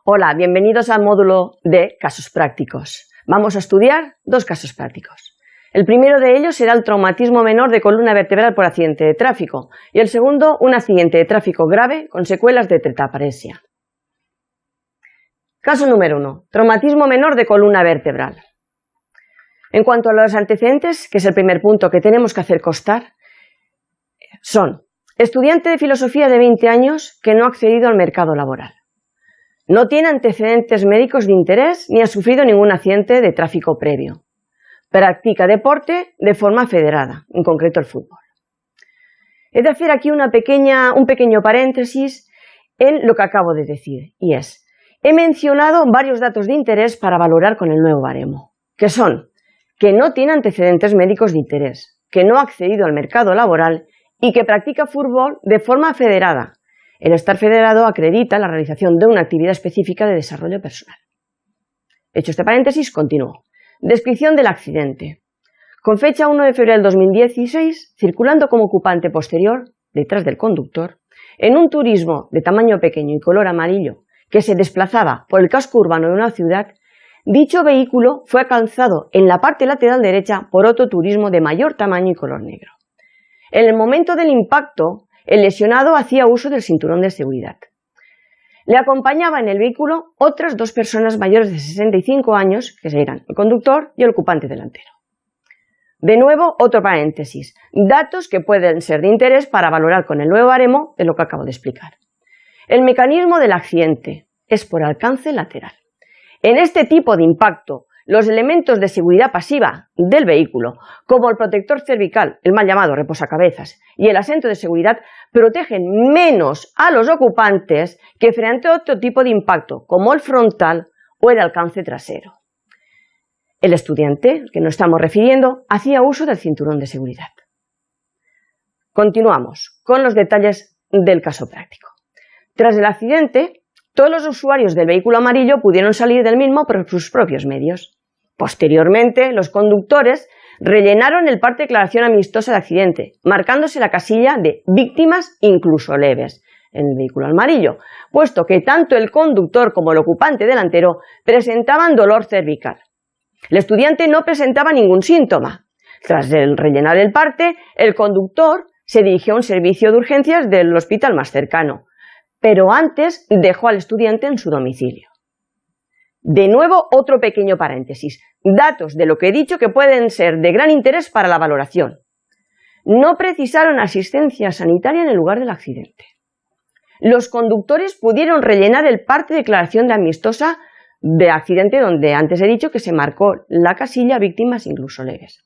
Hola, bienvenidos al módulo de casos prácticos. Vamos a estudiar dos casos prácticos. El primero de ellos será el traumatismo menor de columna vertebral por accidente de tráfico y el segundo, un accidente de tráfico grave con secuelas de tetraparesia. Caso número 1. Traumatismo menor de columna vertebral. En cuanto a los antecedentes, que es el primer punto que tenemos que hacer constar, son estudiante de filosofía de 20 años que no ha accedido al mercado laboral. No tiene antecedentes médicos de interés ni ha sufrido ningún accidente de tráfico previo. Practica deporte de forma federada, en concreto el fútbol. He de hacer aquí un pequeño paréntesis en lo que acabo de decir, y es, he mencionado varios datos de interés para valorar con el nuevo baremo, que son que no tiene antecedentes médicos de interés, que no ha accedido al mercado laboral y que practica fútbol de forma federada. El estar federado acredita la realización de una actividad específica de desarrollo personal. Hecho este paréntesis, continúo. Descripción del accidente. Con fecha 1 de febrero del 2016, circulando como ocupante posterior, detrás del conductor, en un turismo de tamaño pequeño y color amarillo que se desplazaba por el casco urbano de una ciudad, dicho vehículo fue alcanzado en la parte lateral derecha por otro turismo de mayor tamaño y color negro. En el momento del impacto, el lesionado hacía uso del cinturón de seguridad. Le acompañaba en el vehículo otras dos personas mayores de 65 años, que eran el conductor y el ocupante delantero. De nuevo, otro paréntesis, datos que pueden ser de interés para valorar con el nuevo baremo de lo que acabo de explicar. El mecanismo del accidente es por alcance lateral. En este tipo de impacto, los elementos de seguridad pasiva del vehículo, como el protector cervical, el mal llamado reposacabezas, y el asiento de seguridad, protegen menos a los ocupantes que frente a otro tipo de impacto, como el frontal o el alcance trasero. El estudiante, al que nos estamos refiriendo, hacía uso del cinturón de seguridad. Continuamos con los detalles del caso práctico. Tras el accidente, todos los usuarios del vehículo amarillo pudieron salir del mismo por sus propios medios. Posteriormente, los conductores rellenaron el parte de declaración amistosa de accidente, marcándose la casilla de víctimas incluso leves en el vehículo amarillo, puesto que tanto el conductor como el ocupante delantero presentaban dolor cervical. El estudiante no presentaba ningún síntoma. Tras rellenar el parte, el conductor se dirigió a un servicio de urgencias del hospital más cercano, pero antes dejó al estudiante en su domicilio. De nuevo, otro pequeño paréntesis. Datos de lo que he dicho que pueden ser de gran interés para la valoración. No precisaron asistencia sanitaria en el lugar del accidente. Los conductores pudieron rellenar el parte de declaración de amistosa de accidente donde antes he dicho que se marcó la casilla víctimas incluso leves.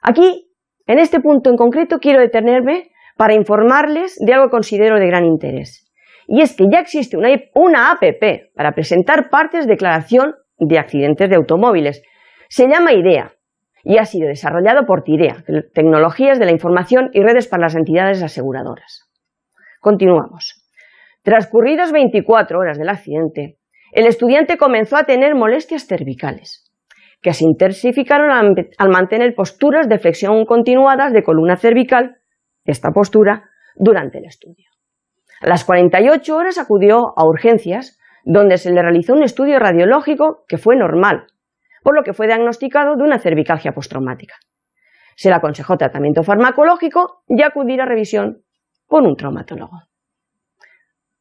Aquí, en este punto en concreto, quiero detenerme para informarles de algo que considero de gran interés. Y es que ya existe una APP para presentar partes de declaración de accidentes de automóviles. Se llama IDEA y ha sido desarrollado por TIDEA, Tecnologías de la Información y Redes para las Entidades Aseguradoras. Continuamos. Transcurridas 24 horas del accidente, el estudiante comenzó a tener molestias cervicales, que se intensificaron al mantener posturas de flexión continuadas de columna cervical, esta postura, durante el estudio. A las 48 horas acudió a urgencias, donde se le realizó un estudio radiológico que fue normal, por lo que fue diagnosticado de una cervicalgia postraumática. Se le aconsejó tratamiento farmacológico y acudir a revisión con un traumatólogo.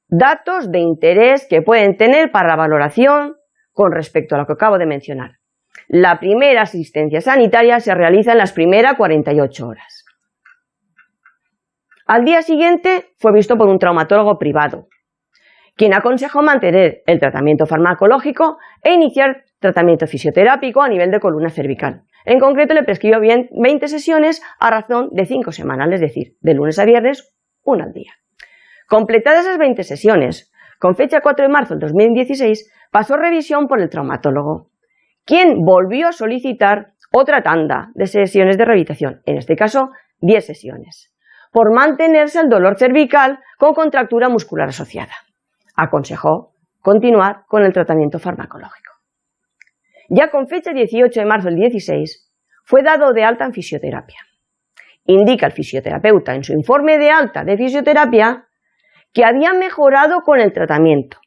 Datos de interés que pueden tener para la valoración con respecto a lo que acabo de mencionar. La primera asistencia sanitaria se realiza en las primeras 48 horas. Al día siguiente fue visto por un traumatólogo privado, quien aconsejó mantener el tratamiento farmacológico e iniciar tratamiento fisioterápico a nivel de columna cervical. En concreto le prescribió 20 sesiones a razón de 5 semanas, es decir, de lunes a viernes, una al día. Completadas esas 20 sesiones, con fecha 4 de marzo del 2016, pasó revisión por el traumatólogo, quien volvió a solicitar otra tanda de sesiones de rehabilitación, en este caso 10 sesiones, por mantenerse el dolor cervical con contractura muscular asociada. Aconsejó continuar con el tratamiento farmacológico. Ya con fecha 18 de marzo del 16, fue dado de alta en fisioterapia. Indica el fisioterapeuta en su informe de alta de fisioterapia que había mejorado con el tratamiento,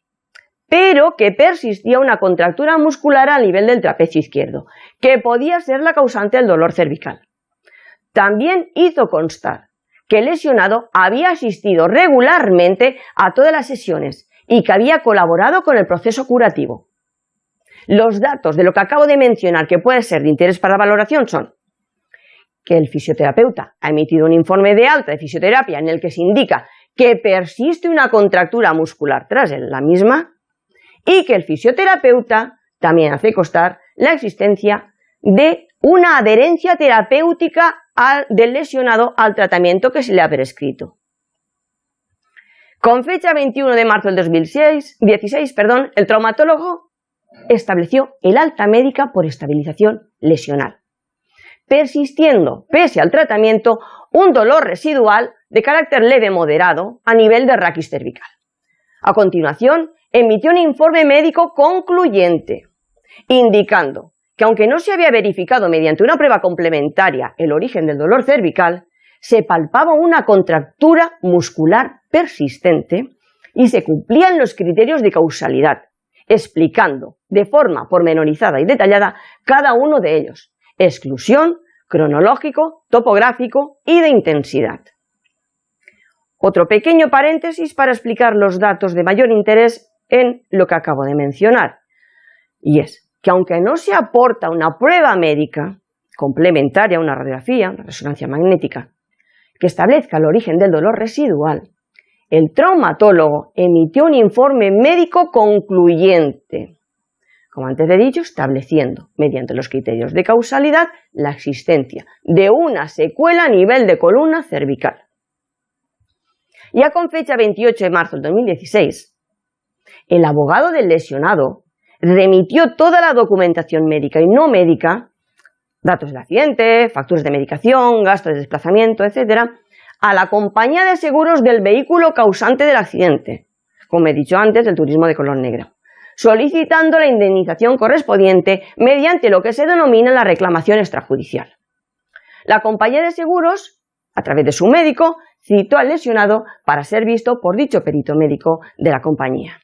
pero que persistía una contractura muscular al nivel del trapecio izquierdo, que podía ser la causante del dolor cervical. También hizo constar que el lesionado había asistido regularmente a todas las sesiones y que había colaborado con el proceso curativo. Los datos de lo que acabo de mencionar que puede ser de interés para la valoración son que el fisioterapeuta ha emitido un informe de alta de fisioterapia en el que se indica que persiste una contractura muscular tras la misma y que el fisioterapeuta también hace constar la existencia de una adherencia terapéutica del lesionado al tratamiento que se le ha prescrito. Con fecha 21 de marzo del 2016, el traumatólogo estableció el alta médica por estabilización lesional, persistiendo, pese al tratamiento, un dolor residual de carácter leve moderado a nivel de raquis cervical. A continuación, emitió un informe médico concluyente, indicando que aunque no se había verificado mediante una prueba complementaria el origen del dolor cervical, se palpaba una contractura muscular persistente y se cumplían los criterios de causalidad, explicando de forma pormenorizada y detallada cada uno de ellos: exclusión, cronológico, topográfico y de intensidad. Otro pequeño paréntesis para explicar los datos de mayor interés en lo que acabo de mencionar, y es que aunque no se aporta una prueba médica complementaria, una radiografía, una resonancia magnética, que establezca el origen del dolor residual, el traumatólogo emitió un informe médico concluyente, como antes he dicho, estableciendo, mediante los criterios de causalidad, la existencia de una secuela a nivel de columna cervical. Ya con fecha 28 de marzo del 2016, el abogado del lesionado remitió toda la documentación médica y no médica, datos del accidente, facturas de medicación, gastos de desplazamiento, etc., a la compañía de seguros del vehículo causante del accidente, como he dicho antes, del turismo de color negro, solicitando la indemnización correspondiente mediante lo que se denomina la reclamación extrajudicial. La compañía de seguros, a través de su médico, citó al lesionado para ser visto por dicho perito médico de la compañía.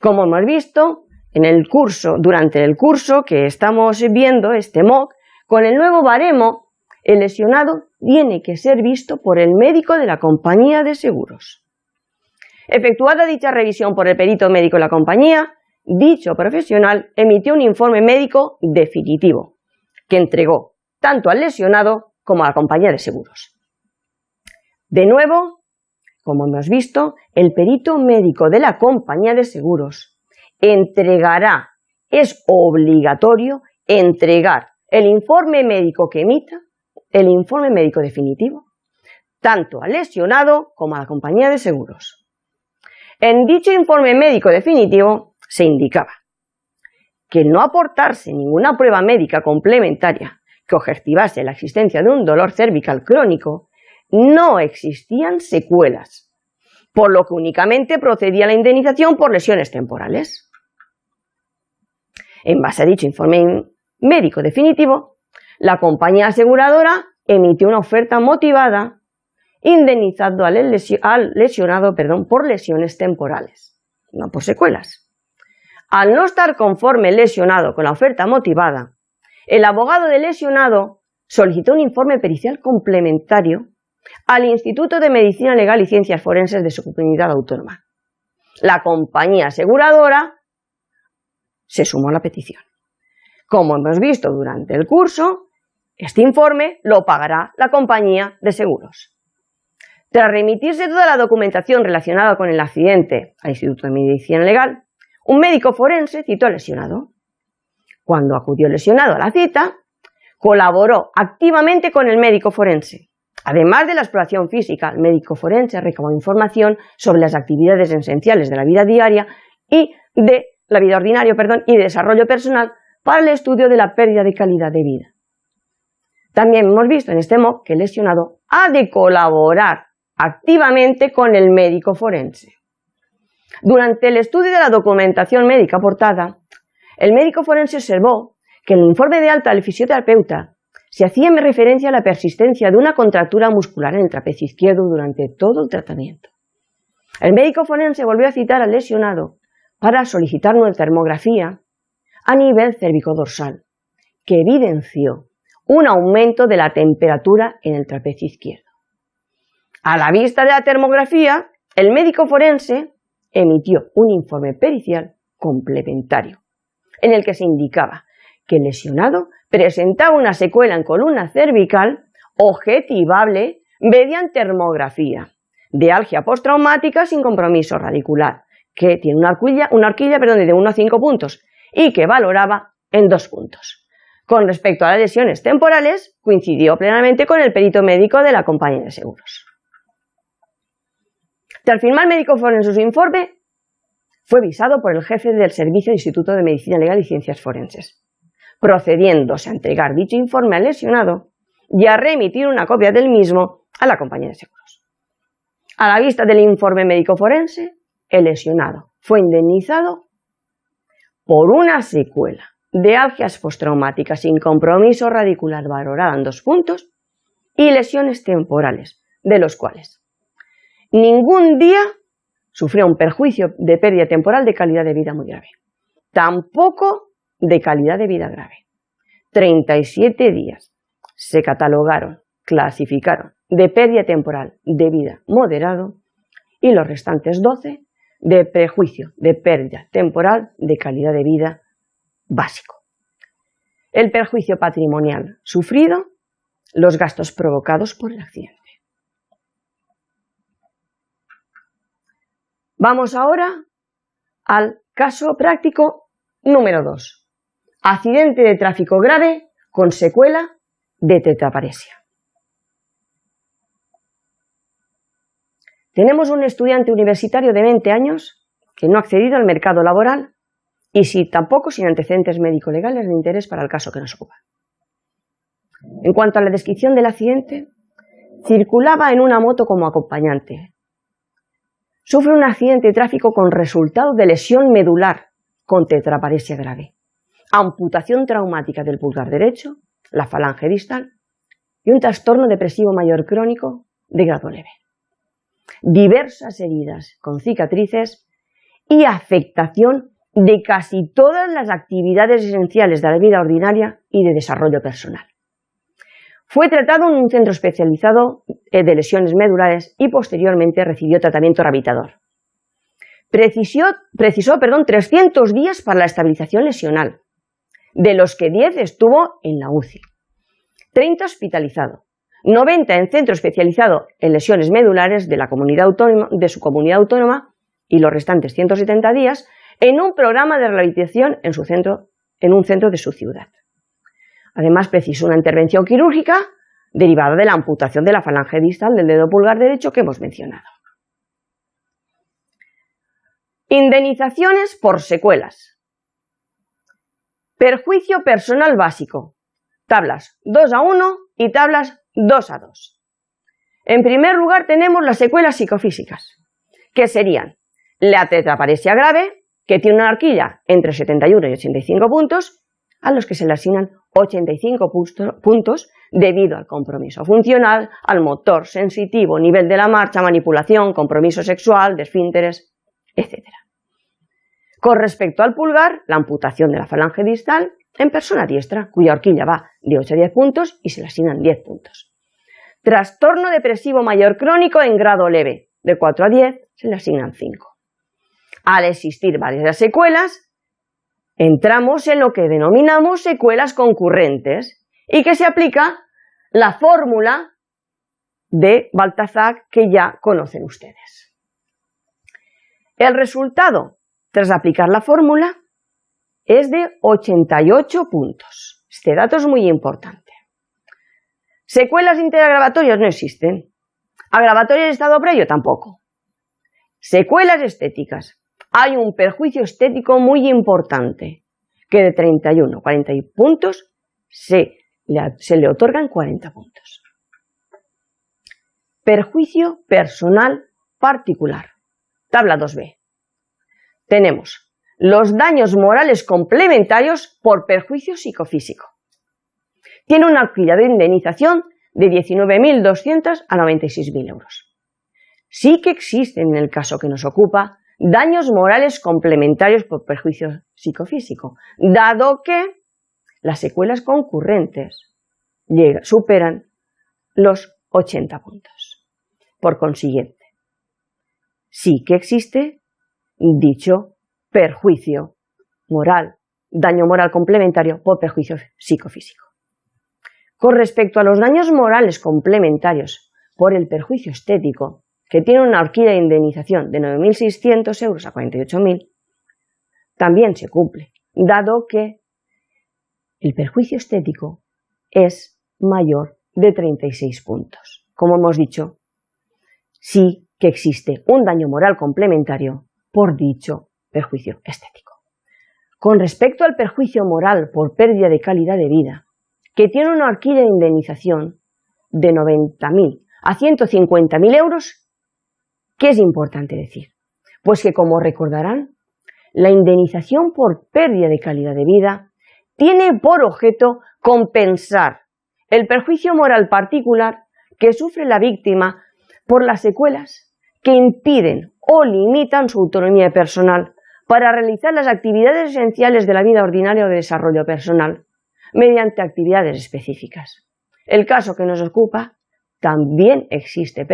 Como hemos visto durante el curso que estamos viendo, este MOOC, con el nuevo baremo, el lesionado tiene que ser visto por el médico de la compañía de seguros. Efectuada dicha revisión por el perito médico de la compañía, dicho profesional emitió un informe médico definitivo, que entregó tanto al lesionado como a la compañía de seguros. De nuevo, como hemos visto, el perito médico de la compañía de seguros es obligatorio entregar el informe médico que emita, el informe médico definitivo, tanto al lesionado como a la compañía de seguros. En dicho informe médico definitivo se indicaba que el no aportarse ninguna prueba médica complementaria que objetivase la existencia de un dolor cervical crónico, no existían secuelas, por lo que únicamente procedía la indemnización por lesiones temporales. En base a dicho informe médico definitivo, la compañía aseguradora emitió una oferta motivada indemnizando al lesionado por lesiones temporales, no por secuelas. Al no estar conforme el lesionado con la oferta motivada, el abogado del lesionado solicitó un informe pericial complementario al Instituto de Medicina Legal y Ciencias Forenses de su comunidad autónoma. La compañía aseguradora se sumó a la petición. Como hemos visto durante el curso, este informe lo pagará la compañía de seguros. Tras remitirse toda la documentación relacionada con el accidente al Instituto de Medicina Legal, un médico forense citó al lesionado. Cuando acudió el lesionado a la cita, colaboró activamente con el médico forense. Además de la exploración física, el médico forense recabó información sobre las actividades esenciales de la vida diaria y de la vida ordinaria, y desarrollo personal para el estudio de la pérdida de calidad de vida. También hemos visto en este MOOC que el lesionado ha de colaborar activamente con el médico forense. Durante el estudio de la documentación médica aportada, el médico forense observó que en el informe de alta del fisioterapeuta se hacía referencia a la persistencia de una contractura muscular en el trapecio izquierdo durante todo el tratamiento. El médico forense volvió a citar al lesionado para solicitar una termografía a nivel cérvico-dorsal, que evidenció un aumento de la temperatura en el trapecio izquierdo. A la vista de la termografía, el médico forense emitió un informe pericial complementario, en el que se indicaba que el lesionado presentaba una secuela en columna cervical objetivable mediante termografía de algia postraumática sin compromiso radicular, que tiene una horquilla de 1 a 5 puntos y que valoraba en 2 puntos. Con respecto a las lesiones temporales, coincidió plenamente con el perito médico de la compañía de seguros. Tras firmar el médico forense su informe, fue visado por el jefe del Servicio del Instituto de Medicina Legal y Ciencias Forenses, procediéndose a entregar dicho informe al lesionado y a remitir una copia del mismo a la compañía de seguros. A la vista del informe médico forense, el lesionado fue indemnizado por una secuela de algias postraumáticas sin compromiso radicular valorada en 2 puntos y lesiones temporales, de los cuales ningún día sufrió un perjuicio de pérdida temporal de calidad de vida muy grave, tampoco de calidad de vida grave. 37 días se catalogaron, clasificaron de pérdida temporal de vida moderado y los restantes 12 de perjuicio de pérdida temporal de calidad de vida básico. El perjuicio patrimonial sufrido, los gastos provocados por el accidente. Vamos ahora al caso práctico número 2. Accidente de tráfico grave con secuela de tetraparesia. Tenemos un estudiante universitario de 20 años que no ha accedido al mercado laboral y tampoco sin antecedentes médico-legales de interés para el caso que nos ocupa. En cuanto a la descripción del accidente, circulaba en una moto como acompañante. Sufre un accidente de tráfico con resultado de lesión medular con tetraparesia grave, amputación traumática del pulgar derecho, la falange distal y un trastorno depresivo mayor crónico de grado leve. Diversas heridas con cicatrices y afectación de casi todas las actividades esenciales de la vida ordinaria y de desarrollo personal. Fue tratado en un centro especializado de lesiones medulares y posteriormente recibió tratamiento rehabilitador. Precisó 300 días para la estabilización lesional, de los que 10 estuvo en la UCI, 30 hospitalizado, 90 en centro especializado en lesiones medulares de su comunidad autónoma y los restantes 170 días en un programa de rehabilitación en un centro de su ciudad. Además, precisó una intervención quirúrgica derivada de la amputación de la falange distal del dedo pulgar derecho que hemos mencionado. Indemnizaciones por secuelas. Perjuicio personal básico. Tablas 2 a 1 y tablas 2 a 2. En primer lugar tenemos las secuelas psicofísicas, que serían la tetraparesia grave, que tiene una horquilla entre 71 y 85 puntos, a los que se le asignan 85 puntos debido al compromiso funcional, al motor sensitivo, nivel de la marcha, manipulación, compromiso sexual, de esfínteres, etc. Con respecto al pulgar, la amputación de la falange distal en persona diestra, cuya horquilla va de 8 a 10 puntos y se le asignan 10 puntos. Trastorno depresivo mayor crónico en grado leve, de 4 a 10 se le asignan 5. Al existir varias secuelas, entramos en lo que denominamos secuelas concurrentes y que se aplica la fórmula de Balthazar que ya conocen ustedes. El resultado, tras aplicar la fórmula, es de 88 puntos. Este dato es muy importante. Secuelas interagravatorias no existen. Agravatorias de estado previo tampoco. Secuelas estéticas. Hay un perjuicio estético muy importante, que de 31 a 40 puntos se le otorgan 40 puntos. Perjuicio personal particular. Tabla 2b. Tenemos los daños morales complementarios por perjuicio psicofísico. Tiene una horquilla de indemnización de 19.200 a 96.000 euros. Sí que existen, en el caso que nos ocupa, daños morales complementarios por perjuicio psicofísico, dado que las secuelas concurrentes superan los 80 puntos. Por consiguiente, sí que existe dicho perjuicio moral, daño moral complementario por perjuicio psicofísico. Con respecto a los daños morales complementarios por el perjuicio estético, que tiene una horquilla de indemnización de 9.600 euros a 48.000, también se cumple, dado que el perjuicio estético es mayor de 36 puntos. Como hemos dicho, sí que existe un daño moral complementario por dicho perjuicio estético. Con respecto al perjuicio moral por pérdida de calidad de vida, que tiene una horquilla de indemnización de 90.000 a 150.000 euros, ¿qué es importante decir? Pues que, como recordarán, la indemnización por pérdida de calidad de vida tiene por objeto compensar el perjuicio moral particular que sufre la víctima por las secuelas que impiden o limitan su autonomía personal para realizar las actividades esenciales de la vida ordinaria o de desarrollo personal, mediante actividades específicas. El caso que nos ocupa, también existe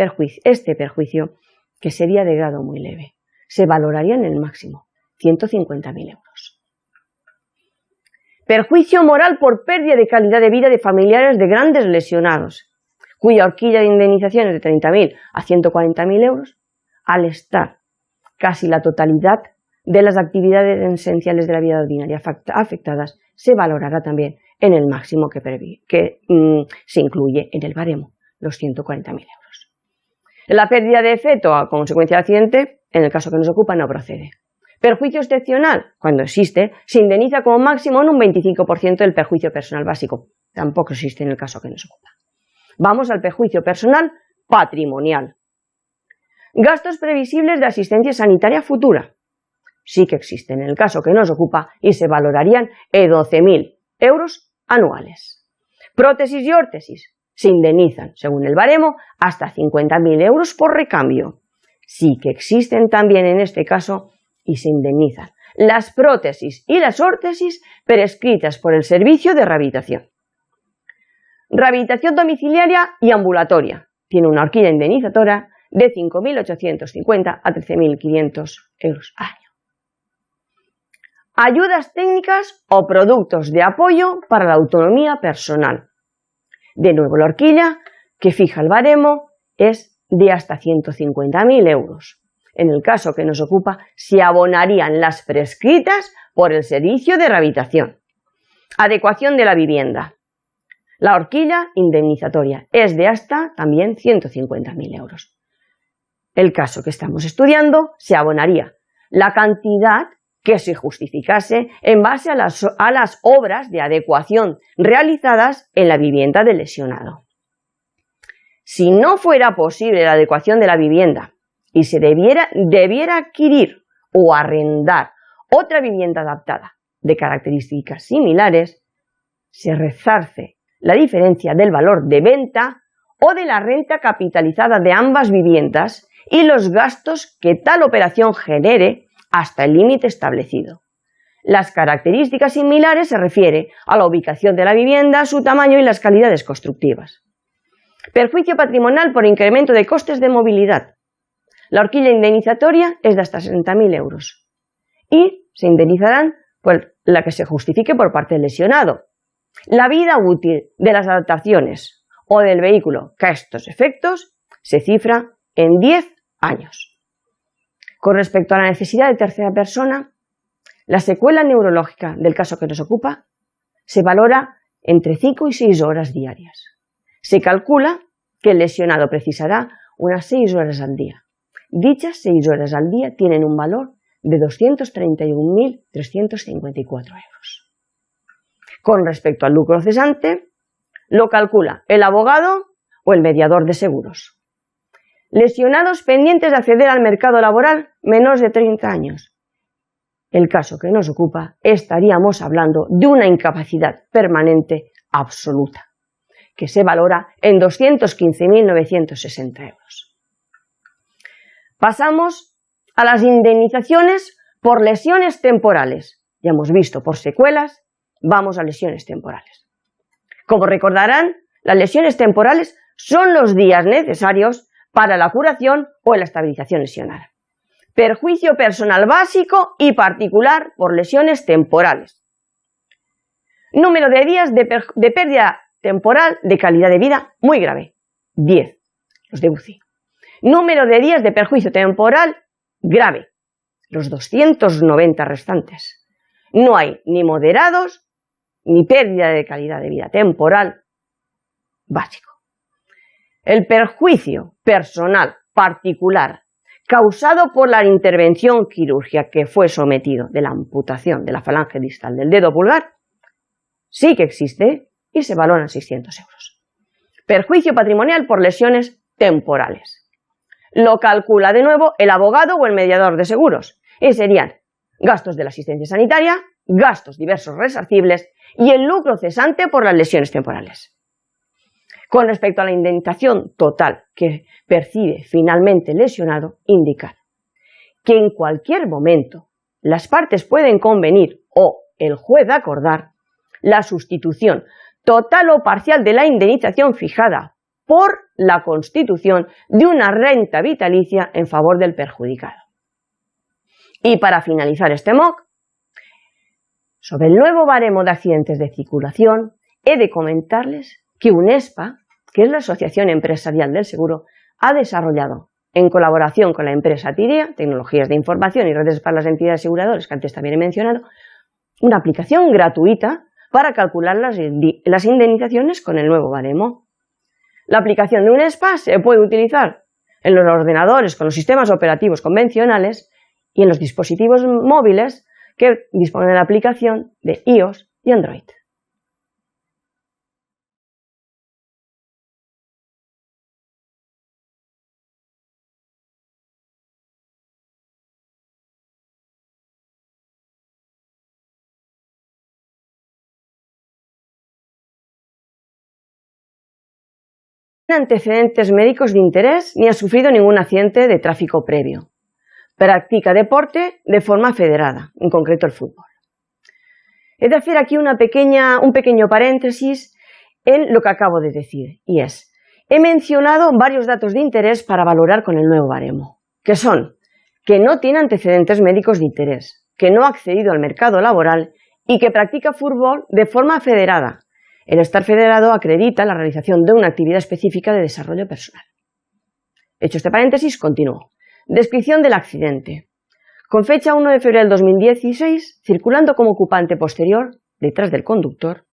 este perjuicio, que sería de grado muy leve. Se valoraría en el máximo 150.000 euros. Perjuicio moral por pérdida de calidad de vida de familiares de grandes lesionados, cuya horquilla de indemnización es de 30.000 a 140.000 euros, al estar casi la totalidad de las actividades esenciales de la vida ordinaria afectadas, se valorará también en el máximo que se incluye en el baremo, los 140.000 euros. La pérdida de feto a consecuencia del accidente, en el caso que nos ocupa, no procede. Perjuicio excepcional, cuando existe, se indemniza como máximo en un 25% del perjuicio personal básico. Tampoco existe en el caso que nos ocupa. Vamos al perjuicio personal patrimonial. Gastos previsibles de asistencia sanitaria futura. Sí que existen en el caso que nos ocupa y se valorarían en 12.000 euros anuales. Prótesis y órtesis se indemnizan, según el baremo, hasta 50.000 euros por recambio. Sí que existen también en este caso y se indemnizan las prótesis y las órtesis prescritas por el servicio de rehabilitación. Rehabilitación domiciliaria y ambulatoria. Tiene una horquilla indemnizatoria de 5.850 a 13.500 euros al año. Ayudas técnicas o productos de apoyo para la autonomía personal. De nuevo, la horquilla que fija el baremo es de hasta 150.000 euros. En el caso que nos ocupa, se abonarían las prescritas por el servicio de rehabilitación. Adecuación de la vivienda. La horquilla indemnizatoria es de hasta también 150.000 euros. El caso que estamos estudiando, se abonaría la cantidad que se justificase en base a las obras de adecuación realizadas en la vivienda del lesionado. Si no fuera posible la adecuación de la vivienda y se debiera adquirir o arrendar otra vivienda adaptada de características similares, se resarce la diferencia del valor de venta o de la renta capitalizada de ambas viviendas y los gastos que tal operación genere hasta el límite establecido. Las características similares se refiere a la ubicación de la vivienda, su tamaño y las calidades constructivas. Perjuicio patrimonial por incremento de costes de movilidad. La horquilla indemnizatoria es de hasta 60.000 euros y se indemnizarán por la que se justifique por parte del lesionado. La vida útil de las adaptaciones o del vehículo que a estos efectos se cifra en 10 años. Con respecto a la necesidad de tercera persona, la secuela neurológica del caso que nos ocupa se valora entre 5 y 6 horas diarias. Se calcula que el lesionado precisará unas 6 horas al día. Dichas 6 horas al día tienen un valor de 231.354 euros. Con respecto al lucro cesante, lo calcula el abogado o el mediador de seguros. Lesionados pendientes de acceder al mercado laboral menores de 30 años. El caso que nos ocupa, estaríamos hablando de una incapacidad permanente absoluta, que se valora en 215.960 euros. Pasamos a las indemnizaciones por lesiones temporales. Ya hemos visto por secuelas, vamos a lesiones temporales. Como recordarán, las lesiones temporales son los días necesarios para la curación o la estabilización lesional. Perjuicio personal básico y particular por lesiones temporales. Número de días de pérdida temporal de calidad de vida muy grave, 10, los de UCI. Número de días de perjuicio temporal grave, los 290 restantes. No hay ni moderados ni pérdida de calidad de vida temporal básico. El perjuicio personal particular causado por la intervención quirúrgica que fue sometido de la amputación de la falange distal del dedo pulgar sí que existe y se valora en 600 euros. Perjuicio patrimonial por lesiones temporales. Lo calcula de nuevo el abogado o el mediador de seguros y serían gastos de la asistencia sanitaria, gastos diversos resarcibles y el lucro cesante por las lesiones temporales. Con respecto a la indemnización total que percibe finalmente el lesionado, indicar que en cualquier momento las partes pueden convenir o el juez acordar la sustitución total o parcial de la indemnización fijada por la constitución de una renta vitalicia en favor del perjudicado. Y para finalizar este MOOC, sobre el nuevo baremo de accidentes de circulación, he de comentarles que UNESPA, que es la Asociación Empresarial del Seguro, ha desarrollado, en colaboración con la empresa TIREA, Tecnologías de Información y Redes para las Entidades Aseguradoras, que antes también he mencionado, una aplicación gratuita para calcular las indemnizaciones con el nuevo baremo. La aplicación de UNESPA se puede utilizar en los ordenadores con los sistemas operativos convencionales y en los dispositivos móviles que disponen de la aplicación de iOS y Android. Antecedentes médicos de interés ni ha sufrido ningún accidente de tráfico previo. Practica deporte de forma federada, en concreto el fútbol. He de hacer aquí un pequeño paréntesis en lo que acabo de decir, y es, he mencionado varios datos de interés para valorar con el nuevo baremo, que son que no tiene antecedentes médicos de interés, que no ha accedido al mercado laboral y que practica fútbol de forma federada. El estar federado acredita la realización de una actividad específica de desarrollo personal. Hecho este paréntesis, continúo. Descripción del accidente. Con fecha 1 de febrero del 2016, circulando como ocupante posterior, detrás del conductor,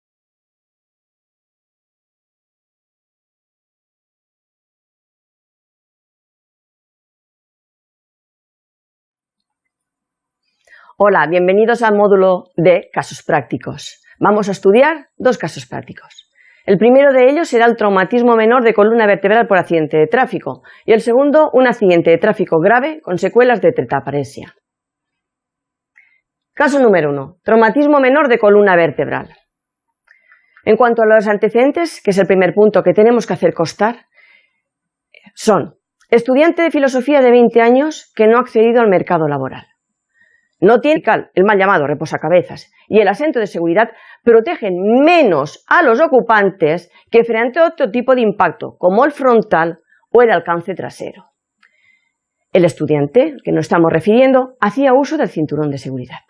Hola, bienvenidos al módulo de casos prácticos. Vamos a estudiar dos casos prácticos. El primero de ellos será el traumatismo menor de columna vertebral por accidente de tráfico y el segundo un accidente de tráfico grave con secuelas de tetraparesia. Caso número 1. Traumatismo menor de columna vertebral. En cuanto a los antecedentes, que es el primer punto que tenemos que hacer constar, son estudiante de filosofía de 20 años que no ha accedido al mercado laboral. No tiene el mal llamado reposacabezas y el asiento de seguridad protegen menos a los ocupantes que frente a otro tipo de impacto, como el frontal o el alcance trasero. El estudiante, que nos estamos refiriendo, hacía uso del cinturón de seguridad.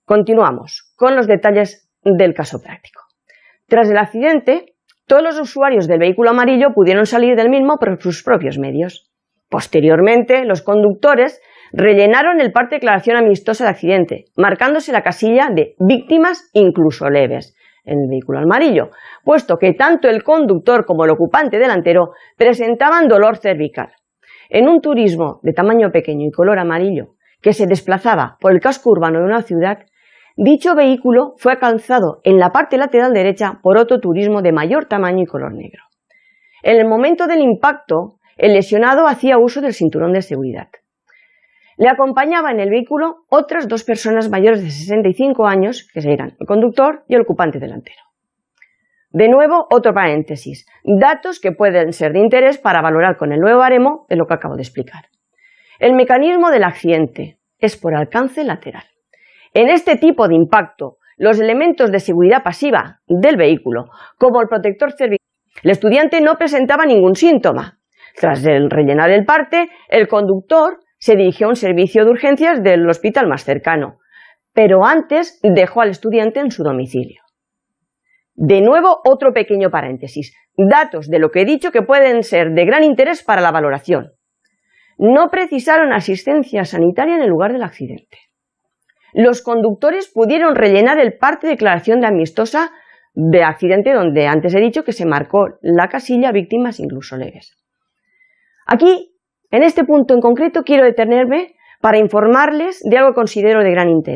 Continuamos con los detalles del caso práctico. Tras el accidente, todos los usuarios del vehículo amarillo pudieron salir del mismo por sus propios medios. Posteriormente, los conductores rellenaron el parte de declaración amistosa de accidente, marcándose la casilla de víctimas incluso leves en el vehículo amarillo, puesto que tanto el conductor como el ocupante delantero presentaban dolor cervical. En un turismo de tamaño pequeño y color amarillo que se desplazaba por el casco urbano de una ciudad, dicho vehículo fue alcanzado en la parte lateral derecha por otro turismo de mayor tamaño y color negro. En el momento del impacto, el lesionado hacía uso del cinturón de seguridad. Le acompañaba en el vehículo otras dos personas mayores de 65 años, que eran el conductor y el ocupante delantero. De nuevo, otro paréntesis, datos que pueden ser de interés para valorar con el nuevo baremo de lo que acabo de explicar. El mecanismo del accidente es por alcance lateral. En este tipo de impacto, los elementos de seguridad pasiva del vehículo, como el protector cervical, el estudiante no presentaba ningún síntoma. Tras rellenar el parte, el conductor se dirigió a un servicio de urgencias del hospital más cercano, pero antes dejó al estudiante en su domicilio. De nuevo, otro pequeño paréntesis. Datos de lo que he dicho que pueden ser de gran interés para la valoración. No precisaron asistencia sanitaria en el lugar del accidente. Los conductores pudieron rellenar el parte de declaración de amistosa de accidente donde antes he dicho que se marcó la casilla víctimas incluso leves. Aquí, en este punto en concreto, quiero detenerme para informarles de algo que considero de gran interés.